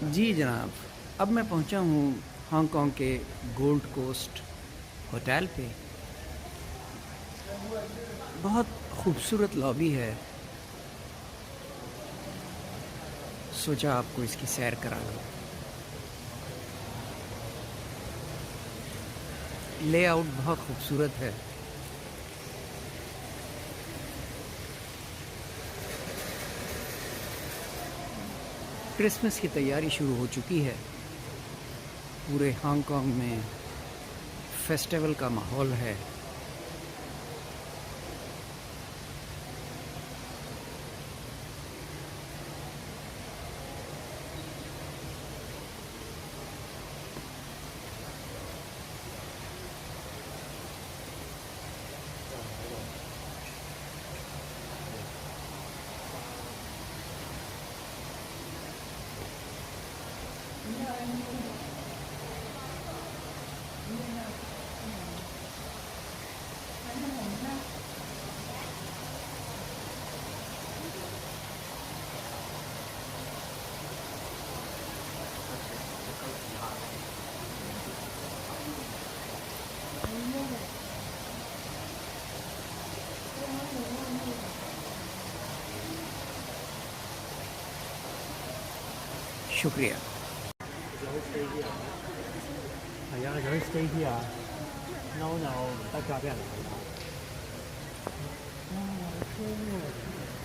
जी जनाब, अब मैं पहुंचा हूँ हांगकांग के गोल्ड कोस्ट होटल पे। बहुत खूबसूरत लॉबी है। सोचा आपको इसकी सैर करा दूँ। लेआउट बहुत खूबसूरत है। क्रिसमस की तैयारी शुरू हो चुकी है। पूरे हांगकांग में फेस्टिवल का माहौल है। शुक्रिया। 係啊，有啲 stay here 啊，no no，得㗎，俾人鬧。哇！我天啊！